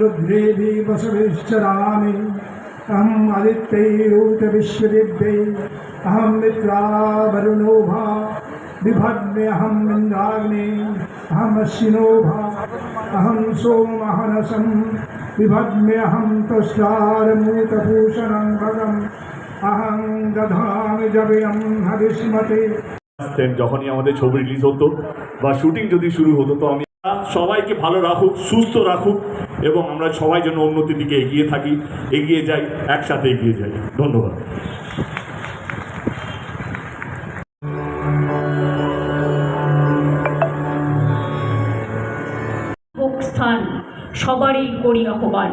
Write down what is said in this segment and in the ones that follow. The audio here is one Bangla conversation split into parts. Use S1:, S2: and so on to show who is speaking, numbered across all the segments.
S1: रुद्रेभि वसुभिश्चरामि अहम् आदित्यैरूत विश्वदेव्यै अहं मित्रा वरुणो भा विभद्मे अहम् इन्द्राग्ने अहमश्विनो भा अहं सोमहनसं विभद्मे अहं तुष्टारमूतभूषणं भगम् अहं दधामि जव्यं हविष्मते।
S2: যখনই আমাদের ছবি রিলিজ হতো বা শুটিং যদি শুরু হতো তো আমি সবাইকে ভালো রাখুক, সুস্থ রাখুক এবং আমরা সবাই যেন উন্নতির দিকে এগিয়ে থাকি, এগিয়ে যাই, একসাথে এগিয়ে যাই। ধন্যবাদ।
S3: স্থান সবারই করি আহ্বান,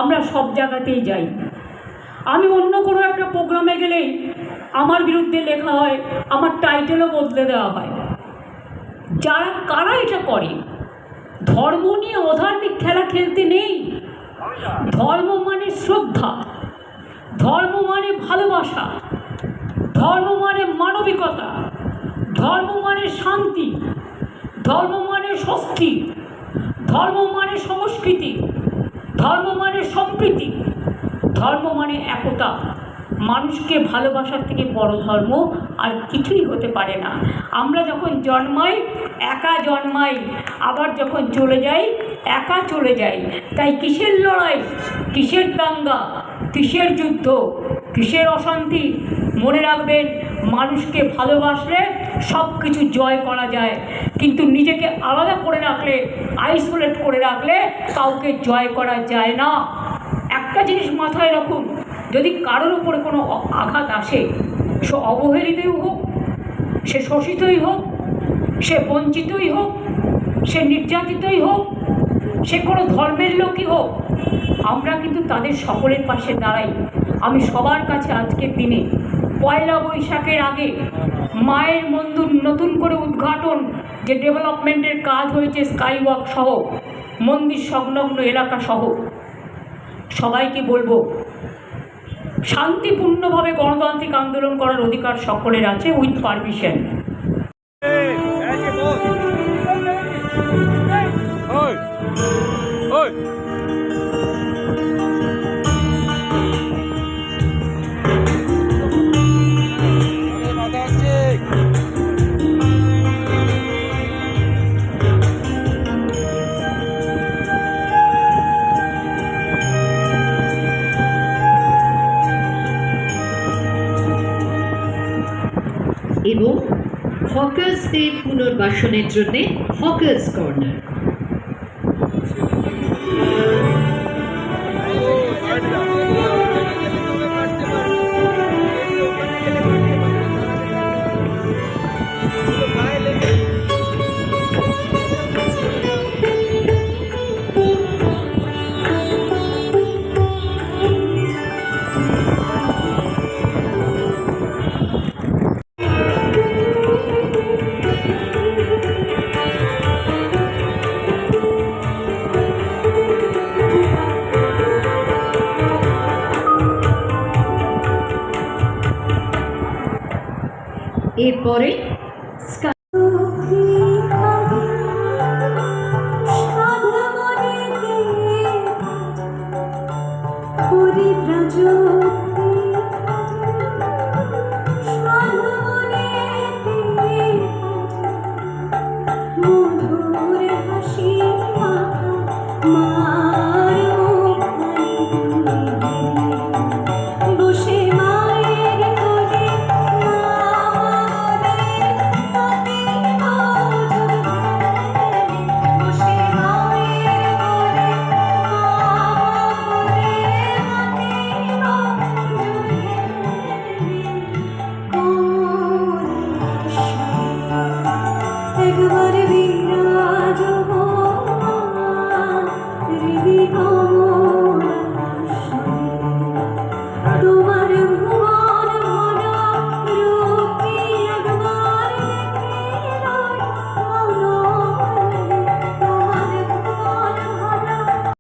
S3: আমরা সব জায়গাতেই যাই। আমি অন্য কোনো একটা প্রোগ্রামে গেলেই আমার বিরুদ্ধে লেখা হয়, আমার টাইটেলও বদলে দেওয়া হয়। কারা এটা করে? ধর্ম নিয়ে অধার্মিক খেলা খেলতে নেই। ধর্ম মানে শ্রদ্ধা, ধর্ম মানে ভালোবাসা, ধর্ম মানে মানবিকতা, ধর্ম মানে শান্তি, ধর্ম মানে স্বস্তি, ধর্ম মানে সংস্কৃতি, ধর্ম মানে সম্প্রীতি, ধর্ম মানে একতা। মানুষকে ভালোবাসার থেকে বড় ধর্ম আর কিছুই হতে পারে না। আমরা যখন জন্মাই একা জন্মাই, আবার যখন চলে যাই একা চলে যাই। তাই কিসের লড়াই, কিসের দাঙ্গা, কিসের যুদ্ধ, কিসের অশান্তি? মনে রাখবেন, মানুষকে ভালোবাসলে সব কিছু জয় করা যায়, কিন্তু নিজেকে আলাদা করে রাখলে, আইসোলেট করে রাখলে কাউকে জয় করা যায় না। একটা জিনিস মাথায় রাখুন, যদি কারোর উপরে কোনো আঘাত আসে, সে অবহেলিতই হোক, সে শোষিতই হোক, সে বঞ্চিতই হোক, সে নির্যাতিতই হোক, সে কোনো ধর্মের লোকই হোক, আমরা কিন্তু তাদের সকলের পাশে দাঁড়াই। আমি সবার কাছে আজকের দিনে পয়লা বৈশাখের আগে মায়ের মন্দির নতুন করে উদ্ঘাটন, যে ডেভেলপমেন্টের কাজ হয়েছে স্কাইওয়াক সহ মন্দির সংলগ্ন এলাকা সহ, সবাইকে বলবো শান্তিপূর্ণভাবে গণতান্ত্রিক আন্দোলন করার অধিকার সকলের আছে, উইথ পারমিশন।
S4: এবং হকার্সদের পুনর্বাসনের জন্য হকার্স কর্নার। এরপরে
S5: Everyone